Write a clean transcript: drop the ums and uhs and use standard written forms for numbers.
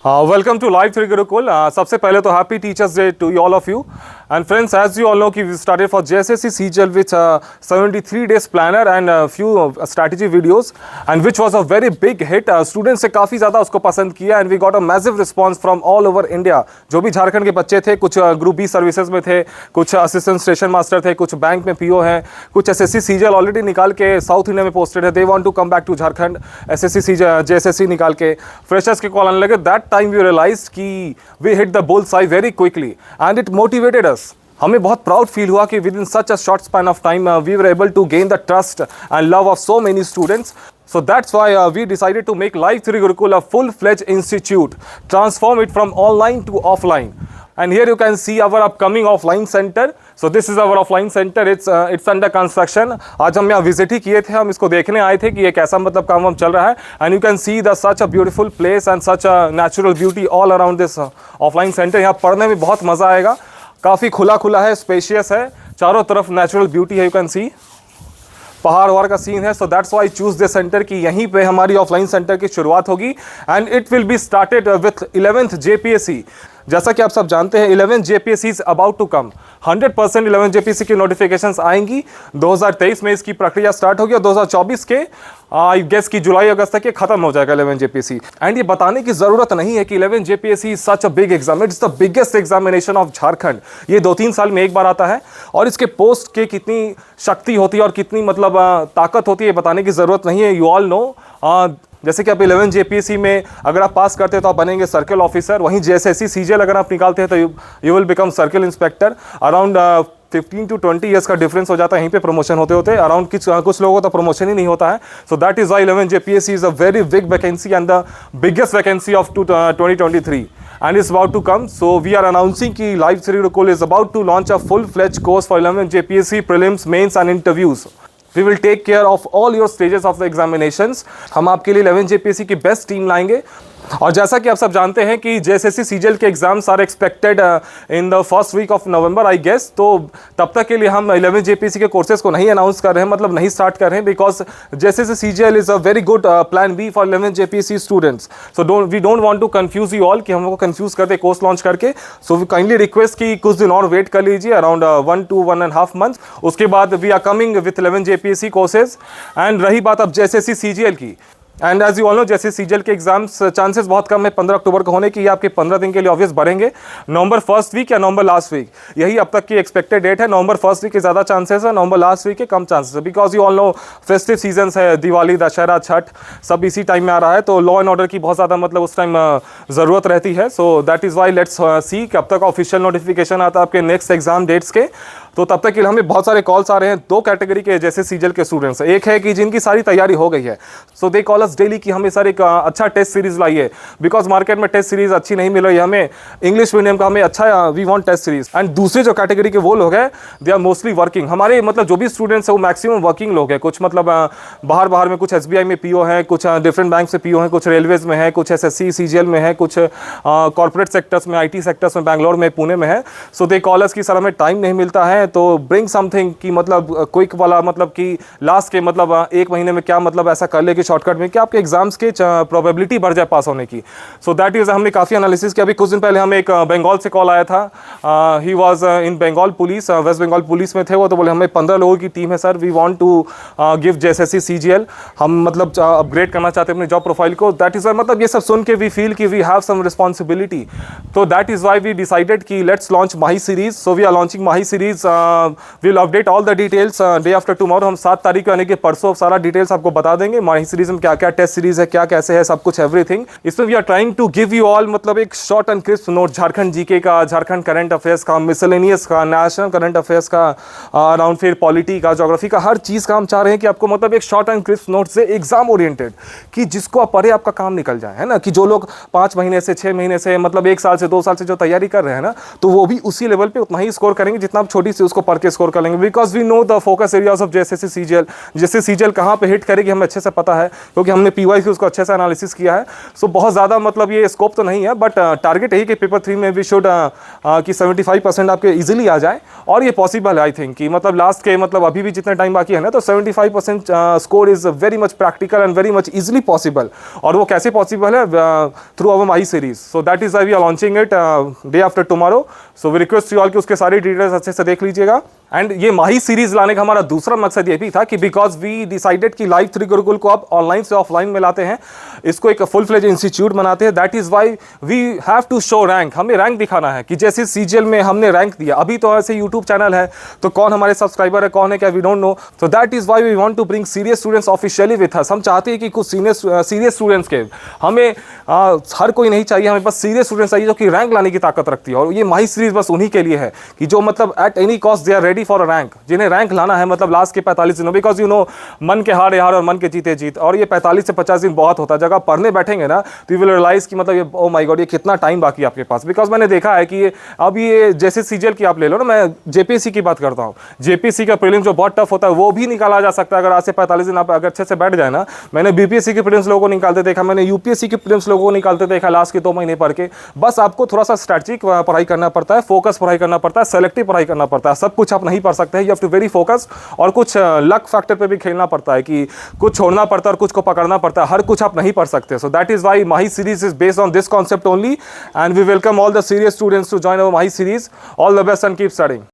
Welcome to Live 3 Gurukul. सबसे पहले तो happy teachers day to all of you and friends, as you all know कि we started for JSSC CGL with 73 days planner and few strategy videos and which was a very big hit. Students से काफ़ी ज़्यादा उसको पसंद किया and we got a massive response from all over India. जो भी झारखंड के बच्चे थे, कुछ ग्रुप बी सर्विसेज में थे, कुछ असिस्टेंट स्टेशन मास्टर थे, कुछ बैंक में पीओ हैं, कुछ एसएससी सीजीएल ऑलरेडी निकाल के साउथ इंडिया में पोस्टेड है. They want to come back to Jharkhand, SSC JSSC निकाल के फ्रेशर्स के कॉल आने लगे. दैट टाइम वी रियलाइज कि we hit the bull's eye very quickly and it motivated us. हमें बहुत प्राउड फील हुआ कि within such a short span of time we were able to gain the trust and love of so many students. So that's why we decided to make Live 3 Gurukul a full-fledged institute, transform it from online to offline. And here you can see our upcoming offline center. So this is our offline center. It's under construction. आज हम यहाँ visit ही किए थे, हम इसको देखने आए थे कि ये कैसा मतलब काम चल रहा है. And you can see the such a beautiful place and such a natural beauty all around this offline center. यहाँ पढ़ने में बहुत मज़ा आएगा. काफ़ी खुला खुला है, स्पेशियस है, चारों तरफ नेचुरल ब्यूटी है. यू कैन सी पहाड़ वहाड़ का सीन है. So that's why choose this centre कि यहीं पे हमारी ऑफलाइन सेंटर की शुरुआत होगी and it will be started with 11th JPSC. जैसा कि आप सब जानते हैं 11th JPSC is about to come. 100% 11th JPSC की नोटिफिकेशंस आएंगी. 2023 में इसकी प्रक्रिया स्टार्ट होगी और 2024 के आई गेस कि जुलाई अगस्त तक ये खत्म हो जाएगा 11th JPSC. एंड ये बताने की ज़रूरत नहीं है कि 11th JPSC is such a big exam. It's the biggest examination of Jharkhand. ये 2-3 साल में एक बार आता है और इसके पोस्ट के कितनी शक्ति होती है और कितनी मतलब ताकत होती है बताने की ज़रूरत नहीं है. यू ऑल नो जैसे कि आप 11th JPSC में अगर आप पास करते हैं तो आप बनेंगे सर्कल ऑफिसर. वहीं JSSC CGL अगर आप निकालते हैं तो you will become circle inspector. Around 15 to 20 years का डिफरेंस हो जाता है यहीं पे प्रमोशन होते होते. अराउंड कुछ लोगों को तो प्रमोशन ही नहीं होता है. So that is why 11th JPSC is a very big vacancy and the biggest vacancy of 2023 and it's about to come. So we are announcing कि Live 3 Gurukul is about to launch a full-fledged course for 11th JPSC prelims, mains and interviews. We will take care of all your stages of the examinations. हम आपके लिए 11th JPSC की best team लाएंगे. और जैसा कि आप सब जानते हैं कि JSSC CGL के exams are expected in the first week of November I guess. तो तब तक के लिए हम 11th JPSC के कोर्सेज को नहीं अनाउंस कर रहे हैं, मतलब नहीं स्टार्ट कर रहे हैं, because JSSC CGL is a very good plan B for 11th JPSC students. So we don't want to confuse you all कि हम लोग को कंफ्यूज कर दे कोर्स लॉन्च करके. सो वी काइंडली रिक्वेस्ट कि कुछ दिन और वेट कर लीजिए, अराउंड 1 to 1.5 months. उसके बाद we are coming with 11th JPSC courses. And रही बात अब JSSC CGL की, and as you all know जैसे सीजीएल के एग्जाम्स चांसेस बहुत कम है 15 अक्टूबर को होने की. ये आपके 15 दिन के लिए ऑब्वियस बढ़ेंगे. नवंबर फर्स्ट वीक या नवंबर लास्ट वीक, यही अब तक की एक्सपेक्टेड डेट है. नवंबर फर्स्ट वीक के ज़्यादा चांसेस है, नवंबर लास्ट वीक के कम चांसेस है, because you all no festive seasons है, दिवाली, दशहरा, छठ सब इसी टाइम में आ रहा है. तो लॉ एंड ऑर्डर की बहुत ज़्यादा मतलब उस टाइम ज़रूरत रहती है. So that is why let's see कब तक ऑफिशियल नोटिफिकेशन आता है आपके नेक्स्ट एग्जाम डेट्स के. तो तब तक के लिए हमें बहुत सारे कॉल्स आ रहे हैं. 2 कैटेगरी के जैसे सीजीएल के स्टूडेंट्स. एक है कि जिनकी सारी तैयारी हो गई है, सो दे कॉल अस डेली कि हमें सर एक अच्छा टेस्ट सीरीज लाइए, बिकॉज मार्केट में टेस्ट सीरीज अच्छी नहीं मिल रही है हमें, इंग्लिश मीडियम का हमें अच्छा, we want test series. And दूसरे जो कैटेगरी के वो लोग हैं दे आर मोस्टली वर्किंग. हमारे मतलब जो भी स्टूडेंट्स हैं वो मैक्सिमम वर्किंग लोग हैं. कुछ मतलब बाहर में कुछ SBI में पीओ हैं, कुछ डिफरेंट बैंक से पीओ हैं, कुछ रेलवेज में है, कुछ SSC CGL में है, कुछ कॉर्पोरेट सेक्टर्स में, IT सेक्टर्स में, बैंगलोर में, पुणे में है. सो दे कॉल अस कि सर हमें टाइम नहीं मिलता है, तो ब्रिंग समथिंग कि मतलब क्विक वाला, मतलब कि लास्ट के मतलब 1 महीने में क्या मतलब ऐसा कर ले कि शॉर्टकट में कि आपके एग्जाम्स के प्रोबेबिलिटी बढ़ जाए पास होने की. सो दैट इज हमने काफ़ी एनालिसिस किया. अभी कुछ दिन पहले हमें एक बंगाल से कॉल आया था. He was in Bengal police, west Bengal police में थे वो. तो बोले हमें 15 लोगों की टीम है sir, we want to give JSSC CGL. हम मतलब अपग्रेड करना चाहते हैं अपने जॉब प्रोफाइल को. दैट इज वाई मतलब ये सब सुन के वी फील कि वी हैव सम रिस्पॉन्सिबिलिटी. तो that is why we decided कि let's launch Mahi series. So we are launching Mahi series. Will update all the details day after tomorrow. हम 7 तारीख को यानी कि परसों सारा डिटेल्स आपको बता देंगे. माही सीरीज में क्या क्या टेस्ट सीरीज है, क्या कैसे है, सब कुछ एवरीथिंग. इसमें we are trying to give you all मतलब एक short and crisp note Jharkhand GK का, झारखंड करंट अफेयर्स का, मिसलेनियस का, नेशनल करंट अफेयर्स का, अराउंड फिर पॉलिटी का, ज्योग्राफी का, हर चीज़ का हम चाह रहे हैं कि आपको मतलब एक शॉर्ट एंड क्रिस्प नोट से एग्जाम ओरिएंटेड कि जिसको आप पढ़े आपका काम निकल जाए, है ना. कि जो लोग 5 महीने से 6 महीने से मतलब 1 साल से 2 साल से जो तैयारी कर रहे हैं ना, तो वो भी उसी लेवल पे उतना ही स्कोर करेंगे जितना आप से उसको पढ़ के स्कोर कर लेंगे, because we know the focus areas of JSSC CGL, जैसे सीजीएल कहाँ पे हिट करेगी हमें अच्छे से पता है, क्योंकि हमने पीवाई उसको अच्छे से एनालिसिस किया है। सो बहुत ज़्यादा मतलब ये स्कोप तो नहीं है, बट टारगेट यही कि पेपर 3 में वी शुड कि 75% आपके इजीली आ जाए, और ये पॉसिबल है आई थिंक कि मतलब लास्ट के मतलब अभी भी जितना टाइम बाकी है ना, तो 75% score is very much practical and very much easily possible. और वो कैसे पॉसिबल है? Through our Mahi series. So that is I we are launching it day after tomorrow. सो वी रिक्वेस्ट यू ऑल कि उसके सारी डिटेल्स अच्छे से देख लीजिएगा। एंड ये माही सीरीज लाने का हमारा दूसरा मकसद ये भी था कि बिकॉज वी डिसाइडेड कि लाइव 3 गुरुकुल को आप ऑनलाइन से ऑफलाइन में लाते हैं, इसको एक फुल फ्लेज इंस्टीट्यूट बनाते हैं। That is why we have to show rank, हमें रैंक दिखाना है कि जैसे सीजीएल में हमने रैंक दिया, अभी तो ऐसे यूट्यूब चैनल है तो कौन हमारे सब्सक्राइबर है कौन है क्या we don't know. So that is why we want to bring serious students officially with us. हम चाहते हैं कि कुछ सीरियस स्टूडेंट्स के, हमें हर कोई नहीं चाहिए, हमें बस सीरियस स्टूडेंट्स चाहिए जो कि रैंक लाने की ताकत रखती है। और ये माही सीरीज बस उन्हीं के लिए है कि जो मतलब at any cost they are ready for a rank, जिन्हें रैंक लाना है मतलब लास्ट के 45 दिनों, बिकॉज यू नो मन के हारे हार और मन के जीते जीत, और ये 45 से 50 दिन बहुत होता है। जब आप पढ़ने बैठेंगे ना तो यू विल रियलाइज कि मतलब ये ओ माय गॉड ये कितना टाइम बाकी है आपके पास। बिकॉज मैंने देखा है कि ये अब ये जैसे सीजीएल की आप ले लो ना, मैं जेपीएससी की बात करता हूँ, जेपीएससी का प्रीलिम्स जो बहुत टफ होता है वो भी निकाला जा सकता है अगर आज से 45 दिन आप अगर अच्छे से बैठ जाए ना। मैंने बीपीएससी के प्रीलिम्स लोगों को निकालते देखा, मैंने यूपीएससी के प्रीलिम्स लोगों को निकालते देखा लास्ट के 2 महीने पढ़ के। बस आपको थोड़ा सा स्ट्रैटेजिक पढ़ाई करना पड़ता है, फोकस पढ़ाई करना पड़ता है, सेलेक्टिव पढ़ाई करना पड़ता है। सब कुछ आप नहीं पढ़ सकते हैं, you have to very focus. और कुछ लक फैक्टर पे भी खेलना पड़ता है कि कुछ छोड़ना पड़ता है और कुछ को पकड़ना पड़ता है, हर कुछ आप नहीं पढ़ सकते। So that is why Mahi series is based on this concept only, and we welcome all the serious students to join our Mahi series. All the best and keep studying.